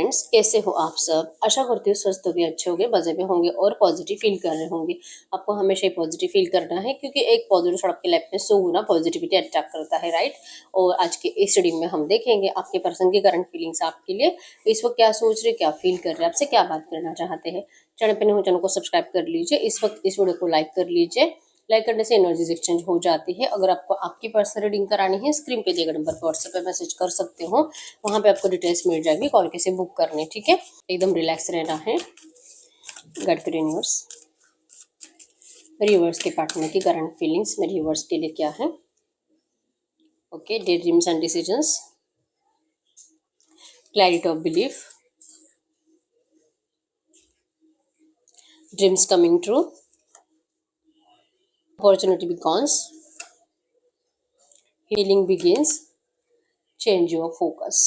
Friends, कैसे हो आप सब। आशा करती हूँ स्वस्थ होंगे, अच्छे होंगे, मजे में होंगे और पॉजिटिव फील कर रहे होंगे। आपको हमेशा ही पॉजिटिव फील करना है क्योंकि एक पॉजिटिव थॉट आपकी लाइफ में 100 गुना पॉजिटिविटी अट्रैक्ट करता है, राइट। और आज के इस रीडिंग में हम देखेंगे आपके पर्सन की करंट फीलिंग्स आपके लिए इस वक्त क्या सोच रहे, क्या फील कर रहे हैं, आपसे क्या बात करना चाहते हैं। चैनल पे नहीं हो, चैनल को सब्सक्राइब कर लीजिए। इस वक्त इस वीडियो को लाइक कर लीजिए। लाइक करने से एनर्जीज एक्सचेंज हो जाती है। अगर आपको आपकी पर्सनल रीडिंग करानी है, स्क्रीन पे दिए गए नंबर पर व्हाट्सएप पे मैसेज कर सकते हो। वहां पे आपको डिटेल्स मिल जाएगी, कॉल कैसे बुक करनी, ठीक है। एकदम रिलैक्स रहना है। गाइड करें यूनिवर्स, मेरे यूनिवर्स के पार्टनर की करंट फीलिंग्स मेरे यूनिवर्स के लिए क्या है। Okay, day dreams and decisions, clarity of belief, dreams coming true, opportunity becomes, healing begins, change your focus।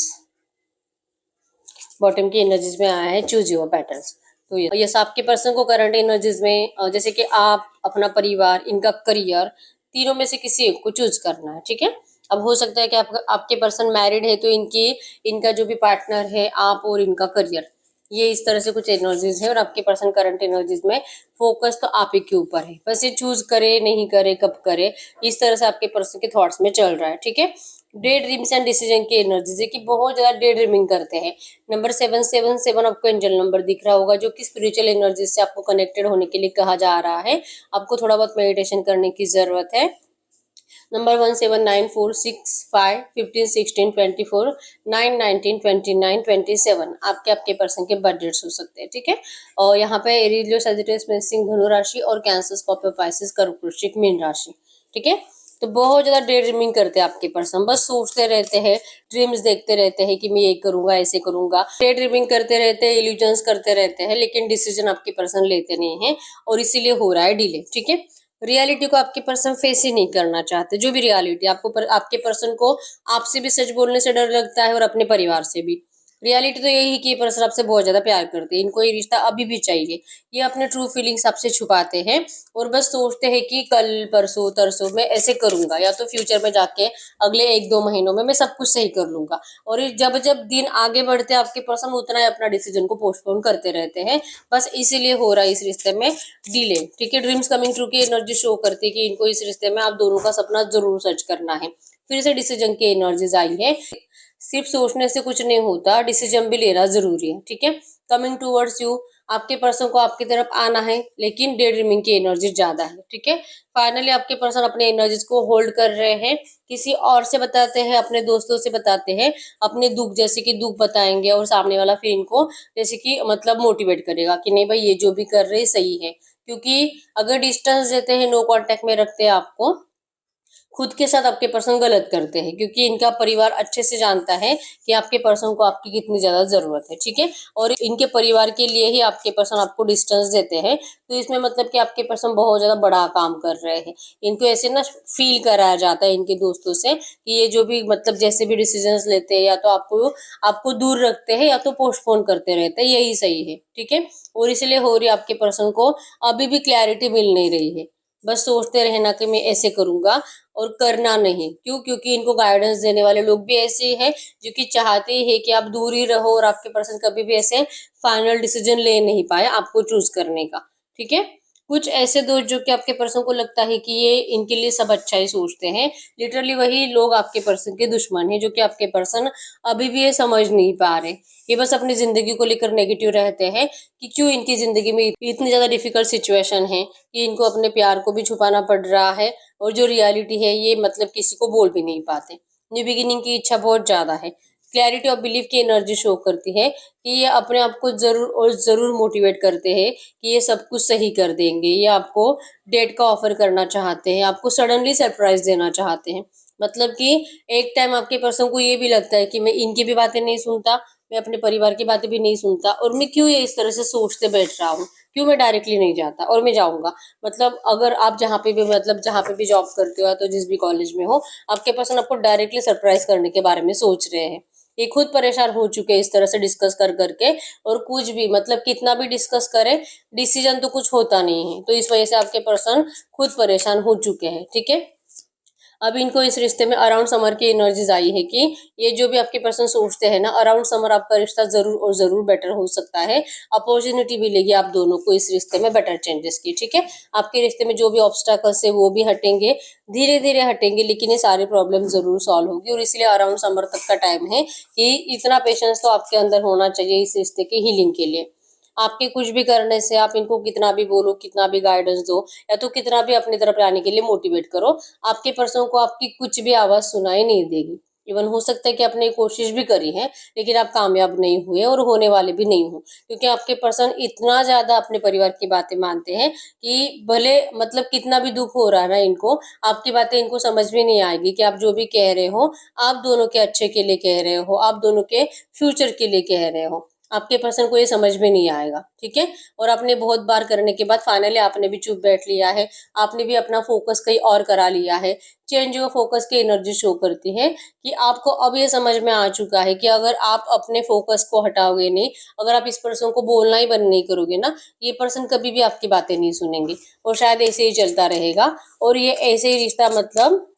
Bottom की एनर्जीज में आया है चूज योर बैटल्स। तो ये आपके पर्सन को करंट एनर्जीज में जैसे कि आप, अपना परिवार, इनका करियर, तीनों में से किसी एक को चूज करना है, ठीक है। अब हो सकता है कि आपके पर्सन मैरिड है तो इनका जो भी पार्टनर है, आप और इनका करियर, ये इस तरह से कुछ एनर्जीज है। और आपके पर्सन करंट एनर्जीज में फोकस तो आप ही के ऊपर है, बस ये चूज करे नहीं करे, कब करे, इस तरह से आपके पर्सन के थॉट्स में चल रहा है, ठीक है। डे ड्रीम्स एंड डिसीजन की एनर्जीज है कि बहुत ज्यादा डे ड्रीमिंग करते हैं। नंबर 777 आपको एंजल नंबर दिख रहा होगा, जो कि स्पिरिचुअल एनर्जी से आपको कनेक्टेड होने के लिए कहा जा रहा है। आपको थोड़ा बहुत मेडिटेशन करने की जरूरत है। नंबर 179465151624 9192927 आपके पर्सन के बर्थ डेट्स हो सकते हैं, ठीक है। और यहाँ पे एरीज, लियो, सजिटेरियस, सिंह, धनु राशि और कैंसर, स्कॉर्पियो, पाइसेस, कर्क, वृश्चिक, मीन राशि, ठीक है। तो बहुत ज्यादा डे ड्रीमिंग करते हैं आपके पर्सन, बस सोचते रहते हैं, ड्रीम्स देखते रहते हैं कि मैं ये करूंगा, ऐसे करूंगा, डे ड्रीमिंग करते रहते हैं, इल्यूजन्स करते रहते हैं, लेकिन डिसीजन आपके पर्सन लेते नहीं है और इसीलिए हो रहा है डिले, ठीक है। रियलिटी को आपके पर्सन फेस ही नहीं करना चाहते। जो भी रियलिटी आपके पर्सन को आपसे भी सच बोलने से डर लगता है और अपने परिवार से भी। रियलिटी तो यही है कि ये पर्सन आपसे बहुत ज्यादा प्यार करते हैं, इनको ये रिश्ता अभी भी चाहिए। ये अपने ट्रू फीलिंग्स आपसे छुपाते हैं और बस सोचते हैं कि कल परसों तरसों मैं ऐसे करूंगा, या तो फ्यूचर में जाके अगले 1-2 महीनों में मैं सब कुछ सही कर लूंगा। और ये जब जब दिन आगे बढ़ते हैं आपके पर्सन उतना ही अपना डिसीजन को पोस्टपोन करते रहते हैं। बस इसीलिए हो रहा है इस रिश्ते में डिले, ठीक है। ड्रीम्स कमिंग ट्रू की एनर्जी शो करती है कि इनको इस रिश्ते में आप दोनों का सपना जरूर सच करना है। फिर से डिसीजन की एनर्जीज आई है। सिर्फ सोचने से कुछ नहीं होता, डिसीजन भी लेना जरूरी है, ठीक है। कमिंग टूवर्ड्स यू, आपके पर्सन को आपकी तरफ आना है, लेकिन डे ड्रीमिंग की एनर्जी ज्यादा है, ठीक है। फाइनली आपके पर्सन अपने एनर्जीज को होल्ड कर रहे हैं, किसी और से बताते हैं, अपने दोस्तों से बताते हैं अपने दुख, जैसे कि दुख बताएंगे और सामने वाला फिर इनको जैसे कि मतलब मोटिवेट करेगा कि नहीं भाई ये जो भी कर रहे हैं सही है। क्योंकि अगर डिस्टेंस देते हैं, नो कांटेक्ट में रखते हैं आपको, खुद के साथ आपके पर्सन गलत करते हैं, क्योंकि इनका परिवार अच्छे से जानता है कि आपके पर्सन को आपकी कितनी ज्यादा जरूरत है, ठीक है। और इनके परिवार के लिए ही आपके पर्सन आपको डिस्टेंस देते हैं। तो इसमें मतलब कि आपके पर्सन बहुत ज्यादा बड़ा काम कर रहे हैं। इनको ऐसे ना फील कराया जाता है इनके दोस्तों से कि ये जो भी मतलब जैसे भी डिसीजंस लेते हैं, या तो आपको आपको दूर रखते हैं या तो पोस्टपोन करते रहते हैं, यही सही है, ठीक है। और इसलिए हो रही आपके पर्सन को अभी भी क्लैरिटी मिल नहीं रही है। बस सोचते रहना कि मैं ऐसे करूंगा और करना नहीं। क्यों? क्योंकि इनको गाइडेंस देने वाले लोग भी ऐसे हैं जो कि चाहते हैं कि आप दूर ही रहो और आपके पर्सन कभी भी ऐसे फाइनल डिसीजन ले नहीं पाए आपको चूज करने का, ठीक है। कुछ ऐसे दोस्त जो कि आपके पर्सन को लगता है कि ये इनके लिए सब अच्छा ही सोचते हैं, लिटरली वही लोग आपके पर्सन के दुश्मन हैं, जो कि आपके पर्सन अभी भी ये समझ नहीं पा रहे। ये बस अपनी जिंदगी को लेकर नेगेटिव रहते हैं कि क्यों इनकी जिंदगी में इतनी ज्यादा डिफिकल्ट सिचुएशन है कि इनको अपने प्यार को भी छुपाना पड़ रहा है, और जो रियलिटी है ये मतलब किसी को बोल भी नहीं पाते। न्यू बिगिनिंग की इच्छा बहुत ज्यादा है। क्लैरिटी ऑफ बिलीफ की एनर्जी शो करती है कि ये अपने आप को जरूर और जरूर मोटिवेट करते हैं कि ये सब कुछ सही कर देंगे। ये आपको डेट का ऑफर करना चाहते हैं, आपको सडनली सरप्राइज देना चाहते हैं। मतलब कि एक टाइम आपके पर्सन को ये भी लगता है कि मैं इनकी भी बातें नहीं सुनता, मैं अपने परिवार की बातें भी नहीं सुनता, और मैं क्यों ये इस तरह से सोचते बैठ रहा हूँ, क्यों मैं डायरेक्टली नहीं जाता और मैं जाऊंगा। मतलब अगर आप जहाँ पे भी जॉब करते हो या तो जिस भी कॉलेज में हो, आपके पर्सन आपको डायरेक्टली सरप्राइज करने के बारे में सोच रहे हैं। ये खुद परेशान हो चुके हैं इस तरह से डिस्कस कर करके, और कुछ भी मतलब कितना भी डिस्कस करें डिसीजन तो कुछ होता नहीं है। तो इस वजह से आपके पर्सन खुद परेशान हो चुके हैं, ठीक है। अब इनको इस रिश्ते में अराउंड समर की एनर्जीज आई है कि ये जो भी आपके पर्सन सोचते हैं ना, अराउंड समर आपका रिश्ता जरूर और जरूर बेटर हो सकता है। अपॉर्चुनिटी मिलेगी आप दोनों को इस रिश्ते में बेटर चेंजेस की, ठीक है। आपके रिश्ते में जो भी ऑब्स्टैकल्स है वो भी हटेंगे, धीरे धीरे हटेंगे, लेकिन ये सारी प्रॉब्लम जरूर सॉल्व होगी। और इसलिए अराउंड समर तक का टाइम है कि इतना पेशेंस तो आपके अंदर होना चाहिए इस रिश्ते की हीलिंग के लिए। आपके कुछ भी करने से, आप इनको कितना भी बोलो, कितना भी गाइडेंस दो, या तो कितना भी अपनी तरफ लाने के लिए मोटिवेट करो, आपके पर्सन को आपकी कुछ भी आवाज सुनाई नहीं देगी। इवन हो सकता है कि आपने कोशिश भी करी है, लेकिन आप कामयाब नहीं हुए और होने वाले भी नहीं हो, क्योंकि आपके पर्सन इतना ज्यादा अपने परिवार की बातें मानते हैं कि भले मतलब कितना भी दुख हो रहा है ना इनको, आपकी बातें इनको समझ में नहीं आएगी कि आप जो भी कह रहे हो आप दोनों के अच्छे के लिए कह रहे हो, आप दोनों के फ्यूचर के लिए कह रहे हो। आपके पर्सन को ये समझ में नहीं आएगा, ठीक है। और आपने बहुत बार करने के बाद फाइनली आपने भी चुप बैठ लिया है, आपने भी अपना फोकस कहीं और करा लिया है। चेंज ऑफ फोकस की एनर्जी शो करती है कि आपको अब ये समझ में आ चुका है कि अगर आप अपने फोकस को हटाओगे नहीं, अगर आप इस पर्सन को बोलना ही बंद नहीं करोगे ना, ये पर्सन कभी भी आपकी बातें नहीं सुनेंगे और शायद ऐसे ही चलता रहेगा। और ये ऐसे ही रिश्ता मतलब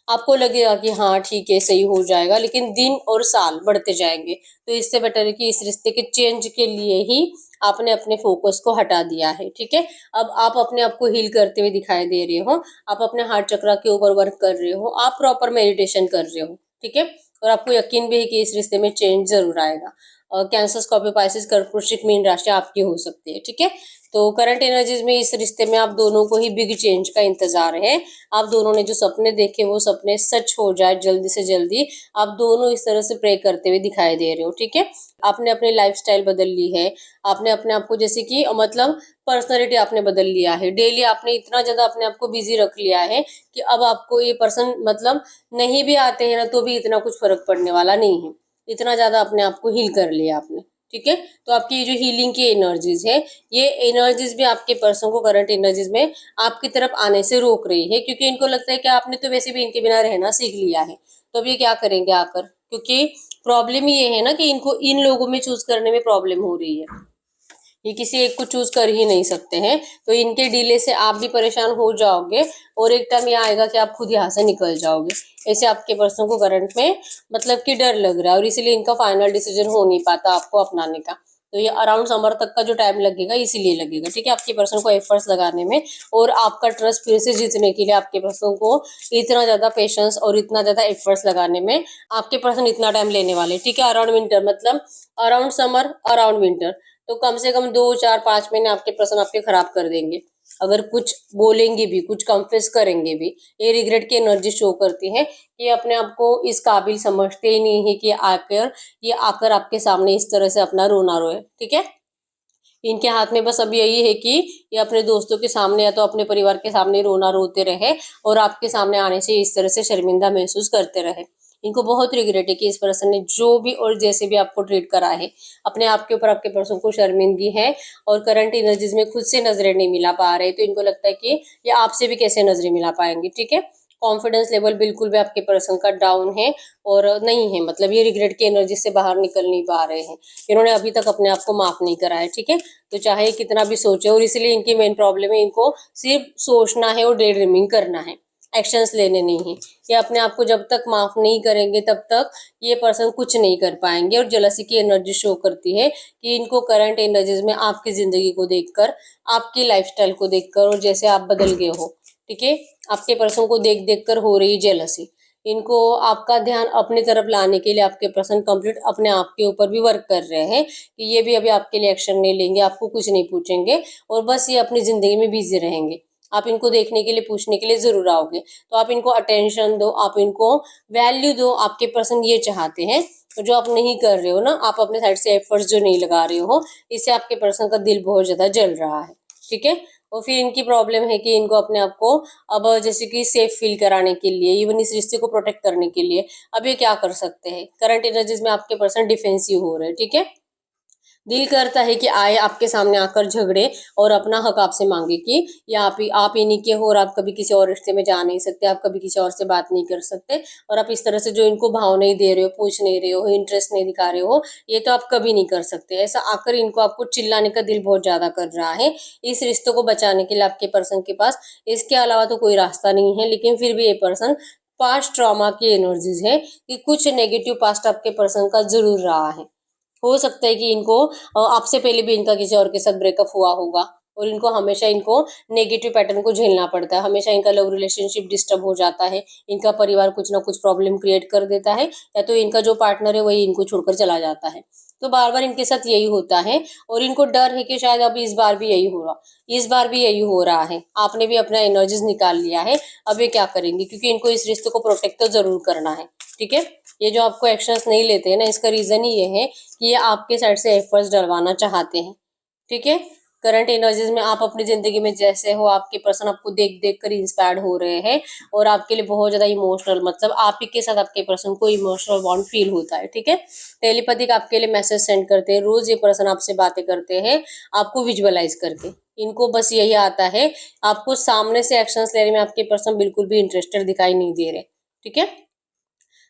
आपको लगेगा कि हाँ ठीक है सही हो जाएगा, लेकिन दिन और साल बढ़ते जाएंगे। तो इससे बेटर है कि इस रिश्ते के चेंज के लिए ही आपने अपने फोकस को हटा दिया है, ठीक है। अब आप अपने आप को हील करते हुए दिखाई दे रहे हो, आप अपने हार्ट चक्रा के ऊपर वर्क कर रहे हो, आप प्रॉपर मेडिटेशन कर रहे हो, ठीक है। और आपको यकीन भी है कि इस रिश्ते में चेंज जरूर आएगा। और कैंसर, स्कॉर्पियो, पाइसेस, कर्क, वृश्चिक, मीन राशि आपकी हो सकती है, ठीक है। तो करंट एनर्जीज में इस रिश्ते में आप दोनों को ही बिग चेंज का इंतजार है। आप दोनों ने जो सपने देखे वो सपने सच हो जाए जल्दी से जल्दी। आप दोनों इस तरह से प्रे करते हुए दिखाई दे रहे हो, ठीक है। आपने अपनी लाइफस्टाइल बदल ली है, आपने अपने आप को जैसे कि मतलब पर्सनालिटी आपने बदल लिया है। डेली आपने इतना ज्यादा अपने आप को बिजी रख लिया है कि अब आपको ये पर्सन मतलब नहीं भी आते हैं ना तो भी इतना कुछ फर्क पड़ने वाला नहीं है। इतना ज्यादा अपने आप को हील कर लिया आपने, ठीक है। तो आपकी ये जो हीलिंग की एनर्जीज है, ये एनर्जीज भी आपके पर्सन को करंट एनर्जीज में आपकी तरफ आने से रोक रही है, क्योंकि इनको लगता है कि आपने तो वैसे भी इनके बिना रहना सीख लिया है, तो अब ये क्या करेंगे आकर। क्योंकि प्रॉब्लम ये है ना कि इनको इन लोगों में चूज करने में प्रॉब्लम हो रही है, ये किसी एक को चूज कर ही नहीं सकते हैं। तो इनके डिले से आप भी परेशान हो जाओगे और एक टाइम ये आएगा कि आप खुद यहाँ से निकल जाओगे। ऐसे आपके पर्सन को करंट में मतलब कि डर लग रहा है, और इसीलिए इनका फाइनल डिसीजन हो नहीं पाता आपको अपनाने का। तो ये अराउंड समर तक का जो टाइम लगेगा इसीलिए लगेगा, ठीक है, आपके पर्सन को एफर्ट्स लगाने में और आपका ट्रस्ट फिर से जीतने के लिए आपके पर्सन को इतना ज्यादा पेशेंस और इतना ज्यादा एफर्ट्स लगाने में आपके पर्सन इतना टाइम लेने वाले, ठीक है। अराउंड विंटर मतलब अराउंड समर, अराउंड विंटर, तो कम से कम 2 4 5 महीने आपके पर्सन आपके खराब कर देंगे। अगर कुछ बोलेंगे भी, कुछ कन्फेस करेंगे भी, ये रिग्रेट की एनर्जी शो करती है कि अपने आप को इस काबिल समझते ही नहीं है कि ये आकर आपके सामने इस तरह से अपना रोना रोए, ठीक है। इनके हाथ में बस अब यही है कि ये अपने दोस्तों के सामने या तो अपने परिवार के सामने रोना रोते रहे और आपके सामने आने से इस तरह से शर्मिंदा महसूस करते रहे। इनको बहुत रिग्रेट है कि इस पर्सन ने जो भी और जैसे भी आपको ट्रीट करा है, अपने आप के ऊपर आपके पर्सन को शर्मिंदगी है। और करंट एनर्जीज में खुद से नजरें नहीं मिला पा रहे, तो इनको लगता है कि ये आपसे भी कैसे नजरें मिला पाएंगे, ठीक है। कॉन्फिडेंस लेवल बिल्कुल भी आपके पर्सन का डाउन है और नहीं है, मतलब ये रिग्रेट की एनर्जी से बाहर निकल नहीं पा रहे हैं। इन्होंने अभी तक अपने आप को माफ नहीं करा है, ठीक है। तो चाहे कितना भी सोचे, और इसलिए इनकी मेन प्रॉब्लम है, इनको सिर्फ सोचना है और डे ड्रीमिंग करना है, एक्शंस लेने नहीं है। ये अपने आप को जब तक माफ नहीं करेंगे तब तक ये पर्सन कुछ नहीं कर पाएंगे। और जेलसी की एनर्जी शो करती है कि इनको करंट एनर्जीज में आपकी जिंदगी को देखकर, आपकी लाइफस्टाइल को देखकर और जैसे आप बदल गए हो, ठीक है, आपके पर्सन को देख देख कर हो रही जेलसी। इनको आपका ध्यान अपनी तरफ लाने के लिए आपके पर्सन कंप्लीट अपने आप के ऊपर भी वर्क कर रहे हैं कि ये भी अभी आपके लिए एक्शन नहीं लेंगे, आपको कुछ नहीं पूछेंगे और बस ये अपनी जिंदगी में बिजी रहेंगे। आप इनको देखने के लिए, पूछने के लिए जरूर आओगे, तो आप इनको अटेंशन दो, आप इनको वैल्यू दो। आपके पर्सन ये चाहते हैं, तो जो आप नहीं कर रहे हो ना, आप अपने साइड से एफर्ट्स जो नहीं लगा रहे हो, इससे आपके पर्सन का दिल बहुत ज्यादा जल रहा है, ठीक है। और फिर इनकी प्रॉब्लम है कि इनको अपने आप को अब जैसे कि सेफ फील कराने के लिए, इवन इस रिश्ते को प्रोटेक्ट करने के लिए अब ये क्या कर सकते हैं। करंट एनर्जीज में आपके पर्सन डिफेंसिव हो रहे हैं, ठीक है। दिल करता है कि आए आपके सामने आकर झगड़े और अपना हक आपसे मांगे कि या आप इन्हीं के हो और आप कभी किसी और रिश्ते में जा नहीं सकते, आप कभी किसी और से बात नहीं कर सकते, और आप इस तरह से जो इनको भाव नहीं दे रहे हो, पूछ नहीं रहे हो, इंटरेस्ट नहीं दिखा रहे हो, ये तो आप कभी नहीं कर सकते। ऐसा आकर इनको आपको चिल्लाने का दिल बहुत ज्यादा कर रहा है इस रिश्ते को बचाने के लिए आपके पर्सन के पास। इसके अलावा तो कोई रास्ता नहीं है, लेकिन फिर भी ये पर्सन पास्ट ट्रॉमा की एनर्जीज है कि कुछ नेगेटिव पास्ट आपके पर्सन का जरूर रहा है। हो सकता है कि इनको आपसे पहले भी इनका किसी और के साथ ब्रेकअप हुआ होगा और इनको हमेशा इनको नेगेटिव पैटर्न को झेलना पड़ता है, हमेशा इनका लव रिलेशनशिप डिस्टर्ब हो जाता है, इनका परिवार कुछ ना कुछ प्रॉब्लम क्रिएट कर देता है, या तो इनका जो पार्टनर है वही इनको छोड़कर चला जाता है। तो बार बार इनके साथ यही होता है और इनको डर है कि शायद अब इस बार भी यही हो रहा है। आपने भी अपना एनर्जीज निकाल लिया है, अब ये क्या करेंगे, क्योंकि इनको इस रिश्ते को प्रोटेक्ट तो जरूर करना है। ठीक है, ये जो आपको एक्शंस नहीं लेते हैं ना, इसका रीजन ही ये है कि ये आपके साइड से एफर्ट्स डलवाना चाहते हैं। ठीक है, करंट एनर्जीज में आप अपनी जिंदगी में जैसे हो, आपके पर्सन आपको देख देख कर इंस्पायर्ड हो रहे हैं और आपके लिए बहुत ज्यादा इमोशनल, मतलब आप ही के साथ आपके पर्सन को इमोशनल बॉन्ड फील होता है। ठीक है, टेलीपैथिक आपके लिए मैसेज सेंड करते हैं, रोज ये पर्सन आपसे बातें करते हैं आपको विजुअलाइज करके। इनको बस यही आता है, आपको सामने से एक्शंस लेने में आपके पर्सन बिल्कुल भी इंटरेस्टेड दिखाई नहीं दे रहे। ठीक है,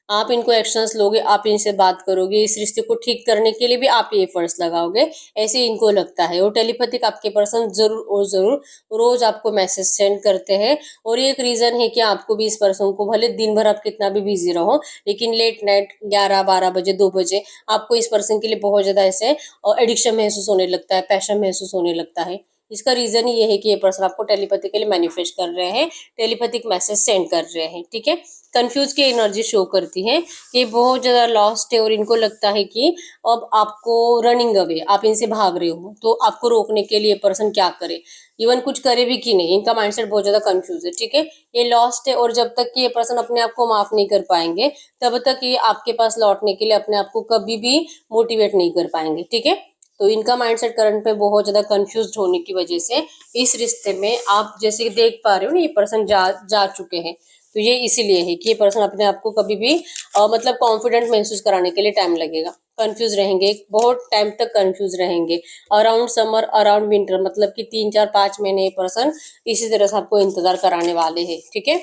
आप इनको एक्शंस लोगे, आप इनसे बात करोगे, इस रिश्ते को ठीक करने के लिए भी आप ये एफर्ट्स लगाओगे, ऐसे इनको लगता है। और टेलीपैथिक आपके पर्सन जरूर और जरूर रोज आपको मैसेज सेंड करते हैं, और ये एक रीजन है कि आपको भी इस पर्सन को, भले दिन भर आप कितना भी बिजी रहो, लेकिन लेट नाइट 11-12 बजे 2 बजे आपको इस पर्सन के लिए बहुत ज्यादा ऐसे एडिक्शन महसूस होने लगता है, पैशन महसूस होने लगता है। इसका रीजन ही ये है कि ये पर्सन आपको टेलीपैथिकली मैनिफेस्ट कर रहे हैं, टेलीपैथिक मैसेज सेंड कर रहे हैं। ठीक है, कंफ्यूज की एनर्जी शो करती है कि बहुत ज्यादा लॉस्ट है और इनको लगता है कि अब आपको रनिंग अवे, आप इनसे भाग रहे हो, तो आपको रोकने के लिए पर्सन क्या करे, इवन कुछ करे भी कि नहीं, इनका माइंडसेट बहुत ज्यादा कंफ्यूज है। ठीक है, ये लॉस्ट है और जब तक कि ये पर्सन अपने आप को माफ नहीं कर पाएंगे, तब तक ये आपके पास लौटने के लिए अपने आप को कभी भी मोटिवेट नहीं कर पाएंगे। ठीक है, तो इनका माइंडसेट करंट में बहुत ज्यादा कंफ्यूज होने की वजह से इस रिश्ते में आप जैसे देख पा रहे हो ना, ये पर्सन जा चुके हैं। तो ये इसीलिए है कि ये पर्सन अपने आप को कभी भी मतलब कॉन्फिडेंट महसूस कराने के लिए टाइम लगेगा, कंफ्यूज रहेंगे, बहुत टाइम तक कंफ्यूज रहेंगे। अराउंड समर, अराउंड विंटर, मतलब कि 3-4-5 महीने ये पर्सन इसी तरह से आपको इंतजार कराने वाले हैं। ठीक है,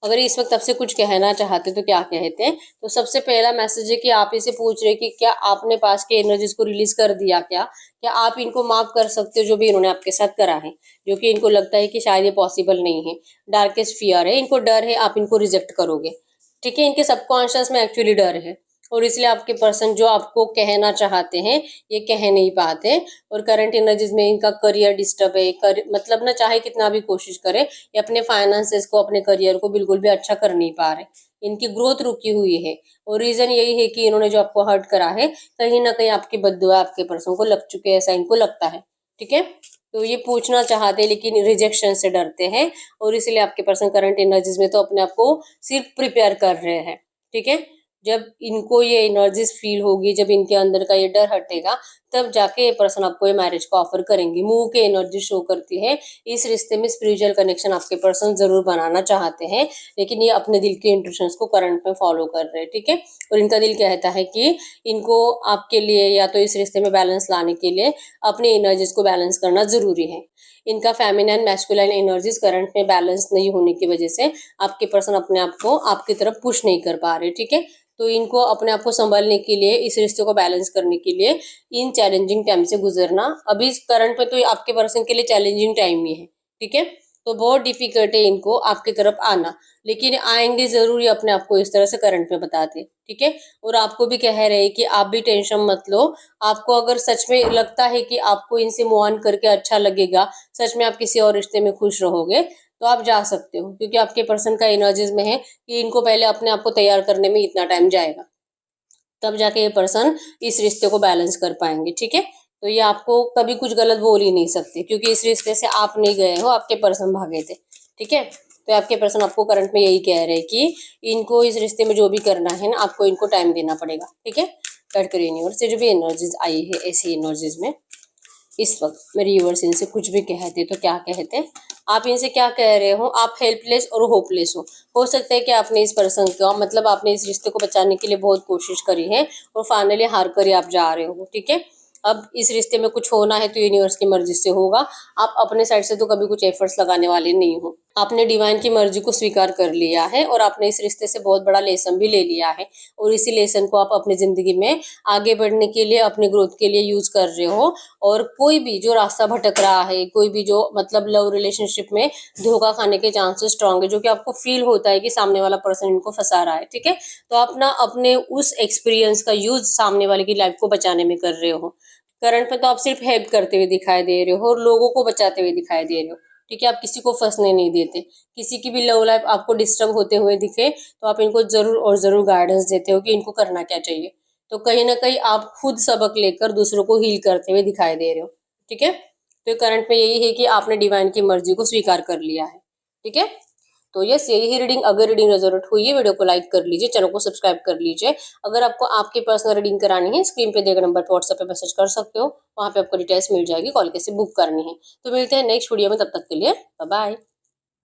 अगर इस वक्त आपसे कुछ कहना चाहते तो क्या कहते हैं, तो सबसे पहला मैसेज है कि आप इसे पूछ रहे कि क्या आपने पास के एनर्जीज को रिलीज कर दिया, क्या आप इनको माफ कर सकते हो जो भी इन्होंने आपके साथ करा है, जो कि इनको लगता है कि शायद ये पॉसिबल नहीं है। डार्केस्ट फियर है, इनको डर है आप इनको रिजेक्ट करोगे। ठीक है, इनके सबकॉन्शियस में एक्चुअली डर है और इसलिए आपके पर्सन जो आपको कहना चाहते हैं ये कह नहीं पाते। और करंट एनर्जीज में इनका करियर डिस्टर्ब है, मतलब ना चाहे कितना भी कोशिश करे, ये अपने फाइनेंसेस को, अपने करियर को बिल्कुल भी अच्छा कर नहीं पा रहे, इनकी ग्रोथ रुकी हुई है। और रीजन यही है कि इन्होंने जो आपको हर्ट करा है, कहीं ना कहीं आपकी बद्दुआ आपके पर्सन को लग चुके हैं, ऐसा इनको लगता है। ठीक है, तो ये पूछना चाहते हैं लेकिन रिजेक्शन से डरते हैं, और इसलिए आपके पर्सन करंट एनर्जीज में तो अपने आप को सिर्फ प्रिपेयर कर रहे हैं। ठीक है, जब इनको ये एनर्जीज फील होगी, जब इनके अंदर का ये डर हटेगा, तब जाके ये पर्सन आपको ये मैरिज को ऑफर करेंगे। मुंह के एनर्जी शो करती है इस रिश्ते में स्पिरिचुअल कनेक्शन आपके पर्सन जरूर बनाना चाहते हैं, लेकिन ये अपने दिल के इंट्यूशंस को करंट में फॉलो कर रहे हैं। ठीक है, और इनका दिल कहता है कि इनको आपके लिए या तो इस रिश्ते में बैलेंस लाने के लिए अपनी एनर्जीज को बैलेंस करना जरूरी है। इनका फेमिनाइन मैस्कुलाइन एनर्जीज करंट में बैलेंस नहीं होने की वजह से आपके पर्सन अपने आप को आपकी तरफ पुश नहीं कर पा रहे। ठीक है, तो इनको अपने आप को संभालने के लिए, इस रिश्ते को बैलेंस करने के लिए इन चैलेंजिंग टाइम से गुजरना, अभी करंट में तो आपके पर्सन के लिए चैलेंजिंग टाइम ही है। ठीक है, तो बहुत डिफिकल्ट है इनको आपकी तरफ आना, लेकिन आएंगे जरूर, ये अपने आप को इस तरह से करंट में बताते। ठीक है, और आपको भी कह रहे हैं कि आप भी टेंशन मत लो, आपको अगर सच में लगता है कि आपको इनसे मूव ऑन करके अच्छा लगेगा, सच में आप किसी और रिश्ते में खुश रहोगे, तो आप जा सकते हो, क्योंकि आपके पर्सन का एनर्जीज में है कि इनको पहले अपने आप को तैयार करने में इतना टाइम जाएगा, तब जाके ये पर्सन इस रिश्ते को बैलेंस कर पाएंगे। ठीक है, तो ये आपको कभी कुछ गलत बोल ही नहीं सकते, क्योंकि इस रिश्ते से आप नहीं गए हो, आपके पर्सन भागे थे। ठीक है, तो आपके पर्सन आपको करंट में यही कह रहे हैं कि इनको इस रिश्ते में जो भी करना है ना, आपको इनको टाइम देना पड़ेगा। ठीक है, कट करिए यूनिवर्स से जो भी एनर्जीज आई है, ऐसी एनर्जीज में इस वक्त मेरे व्यूअर्स इनसे कुछ भी कहते तो क्या कहते, आप इनसे क्या कह रहे हो, आप हेल्पलेस और होपलेस हो सकता है कि आपने इस पर्सन का, मतलब आपने इस रिश्ते को बचाने के लिए बहुत कोशिश करी है और फाइनली हार कर ही आप जा रहे हो। ठीक है, अब इस रिश्ते में कुछ होना है तो यूनिवर्स की मर्जी से होगा, आप अपने साइड से तो कभी कुछ एफर्ट्स लगाने वाले नहीं हो। आपने डिवाइन की मर्जी को स्वीकार कर लिया है और आपने इस रिश्ते से बहुत बड़ा लेसन भी ले लिया है, और इसी लेसन को आप अपनी जिंदगी में आगे बढ़ने के लिए, अपने ग्रोथ के लिए यूज कर रहे हो। और कोई भी जो रास्ता भटक रहा है, कोई भी जो मतलब लव रिलेशनशिप में धोखा खाने के चांसेस स्ट्रांग है, जो कि आपको फील होता है कि सामने वाला पर्सन इनको फंसा रहा है, ठीक है, तो आप ना अपने उस एक्सपीरियंस का यूज सामने वाले की लाइफ को बचाने में कर रहे हो। करंट में तो आप सिर्फ हेल्प करते हुए दिखाई दे रहे हो और लोगों को बचाते हुए दिखाई दे रहे हो, ठीक है, आप किसी को फंसने नहीं देते। किसी की भी लव लाइफ आपको डिस्टर्ब होते हुए दिखे तो आप इनको जरूर और जरूर गाइडेंस देते हो कि इनको करना क्या चाहिए। तो कहीं ना कहीं आप खुद सबक लेकर दूसरों को हील करते हुए दिखाई दे रहे हो, ठीक है। तो करंट में यही है कि आपने डिवाइन की मर्जी को स्वीकार कर लिया है, ठीक है। तो यस, यही रीडिंग, अगर रीडिंग रेजोनेट हुई है, वीडियो को लाइक कर लीजिए, चैनल को सब्सक्राइब कर लीजिए। अगर आपको आपकी पर्सनल रीडिंग करानी है, स्क्रीन पे दिए गए नंबर पे व्हाट्सएप पे मैसेज कर सकते हो, वहां पे आपको डिटेल्स मिल जाएगी, कॉल कैसे बुक करनी है। तो मिलते हैं नेक्स्ट वीडियो में, तब तक के लिए बाय बाय।